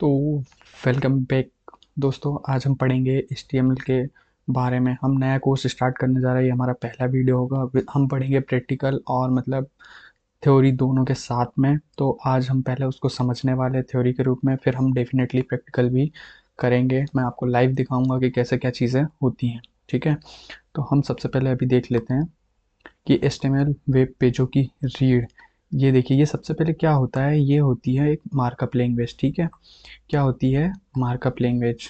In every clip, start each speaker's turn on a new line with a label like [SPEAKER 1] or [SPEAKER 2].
[SPEAKER 1] तो welcome back दोस्तों। आज हम पढ़ेंगे HTML के बारे में। हम नया कोर्स स्टार्ट करने जा रहे हैं। ये हमारा पहला वीडियो होगा। हम पढ़ेंगे प्रैक्टिकल और मतलब थ्योरी दोनों के साथ में। तो आज हम पहले उसको समझने वाले थ्योरी के रूप में, फिर हम डेफिनेटली प्रैक्टिकल भी करेंगे। मैं आपको लाइव दिखाऊंगा कि कैसे क्या चीज़ें होती हैं। ठीक है, तो हम सबसे पहले अभी देख लेते हैं कि HTML वेब पेजों की रीड। ये देखिए, ये सबसे पहले क्या होता है, ये होती है एक मार्कअप लैंग्वेज। ठीक है, क्या होती है? Markup language,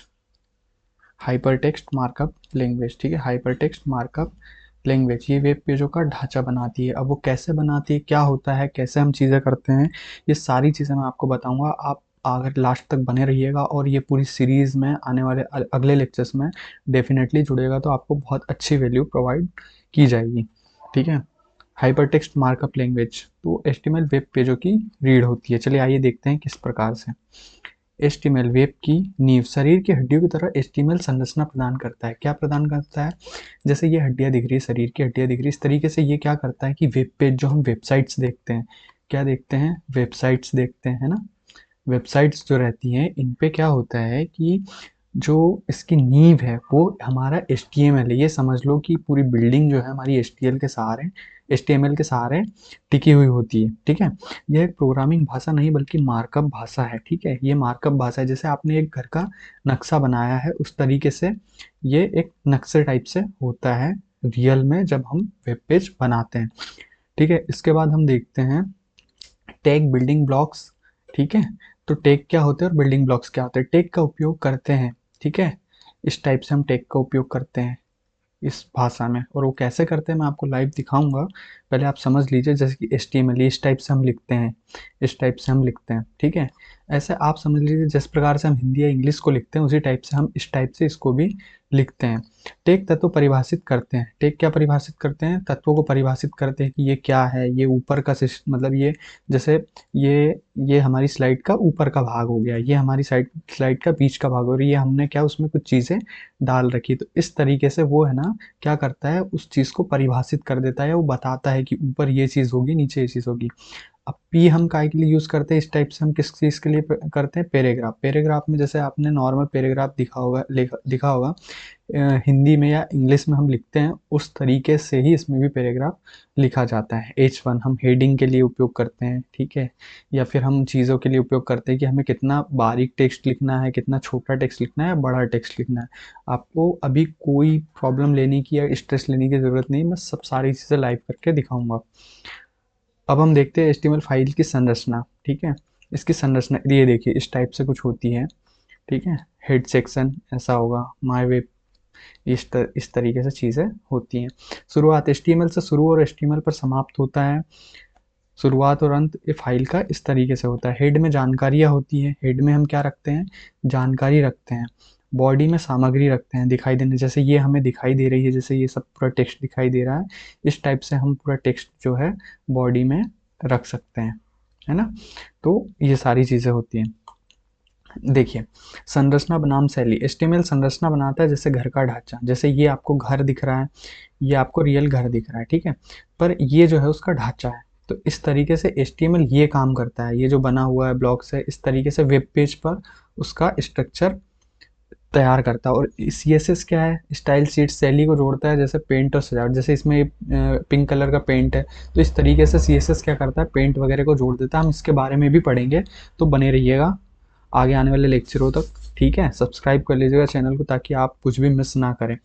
[SPEAKER 1] hyper text markup language. ठीक है, हाइपर टेक्स्ट मार्कअप लैंग्वेज ये वेब पेजों का ढांचा बनाती है। अब वो कैसे बनाती है, क्या होता है, कैसे हम चीज़ें करते हैं, ये सारी चीज़ें मैं आपको बताऊंगा। आप अगर लास्ट तक बने रहिएगा और ये पूरी सीरीज़ में आने वाले अगले लेक्चर्स में डेफिनेटली जुड़ेगा, तो आपको बहुत अच्छी वैल्यू प्रोवाइड की जाएगी। ठीक है, हाइपर टेक्स्ट मार्कअप लैंग्वेज तो HTML वेब पेजों की रीड होती है। चलिए आइए देखते हैं किस प्रकार से। HTML वेब की नींव, शरीर की हड्डियों की तरह HTML संरचना प्रदान करता है। क्या प्रदान करता है? जैसे ये हड्डियां दिख रही है, शरीर की हड्डियां दिख रही है, इस तरीके से ये क्या करता है कि वेब पेज, जो हम वेबसाइट्स देखते हैं, क्या देखते हैं? वेबसाइट्स देखते हैं, है ना। वेबसाइट्स जो रहती हैं, इन पे क्या होता है कि जो इसकी नींव है वो हमारा HTML है। ये समझ लो कि पूरी बिल्डिंग जो है हमारी HTML के सहारे टिकी हुई होती है। ठीक है, यह एक प्रोग्रामिंग भाषा नहीं बल्कि मार्कअप भाषा है। ठीक है, ये मार्कअप भाषा है। जैसे आपने एक घर का नक्शा बनाया है, उस तरीके से ये एक नक्शे टाइप से होता है रियल में, जब हम वेब पेज बनाते हैं। ठीक है, इसके बाद हम देखते हैं टैग बिल्डिंग ब्लॉक्स। ठीक है, तो टैग क्या होते हैं और बिल्डिंग ब्लॉक्स क्या होते हैं? टैग का उपयोग करते हैं, ठीक है, इस टाइप से हम टैग का उपयोग करते हैं इस भाषा में। और वो कैसे करते हैं मैं आपको लाइव दिखाऊंगा। पहले आप समझ लीजिए, जैसे कि HTML इस टाइप से हम लिखते हैं, इस टाइप से हम लिखते हैं। ठीक है, ऐसे आप समझ लीजिए जिस प्रकार से हम हिंदी या इंग्लिश को लिखते हैं, उसी टाइप से हम इस टाइप से इसको भी लिखते हैं। टेक तत्व परिभाषित करते हैं। टेक क्या परिभाषित करते हैं? तत्वों को परिभाषित करते हैं कि ये क्या है। ये ऊपर का मतलब ये, जैसे ये हमारी स्लाइड का ऊपर का भाग हो गया, ये हमारी स्लाइड का बीच का भाग हो रही है, हमने क्या उसमें कुछ चीज़ें डाल रखी। तो इस तरीके से वो है ना, क्या करता है, उस चीज़ को परिभाषित कर देता है, वो बताता है कि ऊपर ये चीज़ होगी, नीचे ये चीज़ होगी। अब पी हम काय के लिए यूज़ करते हैं? इस टाइप से हम किस चीज़ के लिए करते हैं? पैराग्राफ। पैराग्राफ में जैसे आपने नॉर्मल पैराग्राफ दिखा होगा हिंदी में या इंग्लिश में हम लिखते हैं, उस तरीके से ही इसमें भी पैराग्राफ लिखा जाता है। H1 हम हेडिंग के लिए उपयोग करते हैं। ठीक है, या फिर हम चीज़ों के लिए उपयोग करते हैं कि हमें कितना बारीक टेक्स्ट लिखना है, कितना छोटा टेक्स्ट लिखना है या बड़ा टेक्स्ट लिखना है। आपको अभी कोई प्रॉब्लम लेने की या स्ट्रेस लेने की ज़रूरत नहीं, मैं सब सारी चीज़ें लाइव करके दिखाऊंगा। अब हम देखते हैं HTML फाइल की संरचना। ठीक है, इसकी संरचना ये देखिए इस टाइप से कुछ होती है। ठीक है, हेड सेक्शन ऐसा होगा, माय वेब, इस तरीके से चीज़ें होती हैं। शुरुआत HTML से शुरू और HTML पर समाप्त होता है। शुरुआत और अंत ये फाइल का इस तरीके से होता है। हेड में जानकारियाँ होती हैं। हेड में हम क्या रखते हैं? जानकारी रखते हैं। बॉडी में सामग्री रखते हैं, दिखाई देने, जैसे ये हमें दिखाई दे रही है, जैसे ये सब पूरा टेक्स्ट दिखाई दे रहा है, इस टाइप से हम पूरा टेक्स्ट जो है बॉडी में रख सकते हैं, है ना। तो ये सारी चीज़ें होती हैं। देखिए, संरचना बनाम शैली। HTML संरचना बनाता है जैसे घर का ढांचा। जैसे ये आपको घर दिख रहा है, ये आपको रियल घर दिख रहा है, ठीक है, पर ये जो है उसका ढांचा है। तो इस तरीके से HTML ये काम करता है। ये जो बना हुआ है ब्लॉक्स है, इस तरीके से वेब पेज पर उसका स्ट्रक्चर तैयार करता है। और CSS क्या है? स्टाइल शीट, शैली को जोड़ता है, जैसे पेंट और सजावट। जैसे इसमें पिंक कलर का पेंट है, तो इस तरीके से CSS क्या करता है? पेंट वगैरह को जोड़ देता है। हम इसके बारे में भी पढ़ेंगे, तो बने रहिएगा आगे आने वाले लेक्चरों तक। ठीक है, सब्सक्राइब कर लीजिएगा चैनल को ताकि आप कुछ भी मिस ना करें।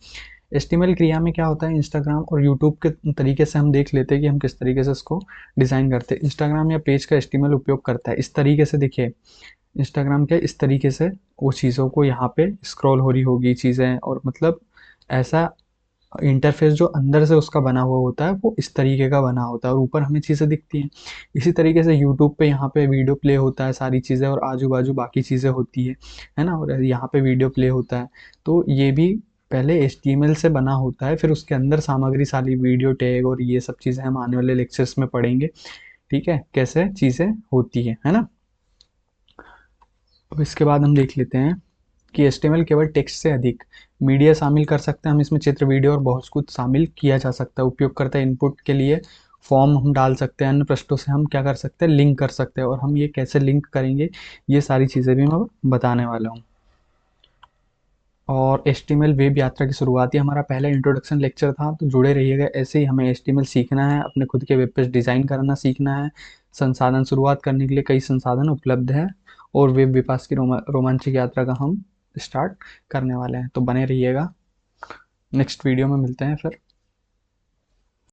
[SPEAKER 1] HTML क्रिया में क्या होता है? इंस्टाग्राम और यूट्यूब के तरीके से हम देख लेते हैं कि हम किस तरीके से इसको डिज़ाइन करते हैं। इंस्टाग्राम या पेज का HTML उपयोग करता है इस तरीके से। देखिए, इंस्टाग्राम क्या इस तरीके से वो चीज़ों को यहाँ पे स्क्रॉल हो रही होगी चीज़ें, और मतलब ऐसा इंटरफेस जो अंदर से उसका बना हुआ होता है वो इस तरीके का बना होता है, और ऊपर हमें चीज़ें दिखती हैं। इसी तरीके से यूट्यूब पे यहाँ पे वीडियो प्ले होता है, सारी चीज़ें, और आजू बाजू बाकी चीज़ें होती है ना, और यहाँ पे वीडियो प्ले होता है। तो ये भी पहले HTML से बना होता है, फिर उसके अंदर सामग्री सारी वीडियो टैग और ये सब चीज़ें हम आने वाले लेक्चर्स में पढ़ेंगे। ठीक है, कैसे चीज़ें होती है ना। अब इसके बाद हम देख लेते हैं कि HTML केवल टेक्स्ट से अधिक मीडिया शामिल कर सकते हैं। हम इसमें चित्र, वीडियो और बहुत कुछ शामिल किया जा सकता है। उपयोगकर्ता इनपुट के लिए फॉर्म हम डाल सकते हैं, अन्य पृष्ठों से हम क्या कर सकते हैं, लिंक कर सकते हैं, और हम ये कैसे लिंक करेंगे ये सारी चीज़ें भी मैं बताने वाला हूँ। और HTML वेब यात्रा की शुरुआत ही हमारा पहला इंट्रोडक्शन लेक्चर था, तो जुड़े रहिएगा। ऐसे ही हमें HTML सीखना है, अपने खुद के वेब पेज डिज़ाइन करना सीखना है। संसाधन शुरुआत करने के लिए कई संसाधन उपलब्ध हैं, और वेब विकास की रोमांचक यात्रा का हम स्टार्ट करने वाले हैं, तो बने रहिएगा। नेक्स्ट वीडियो में मिलते हैं फिर।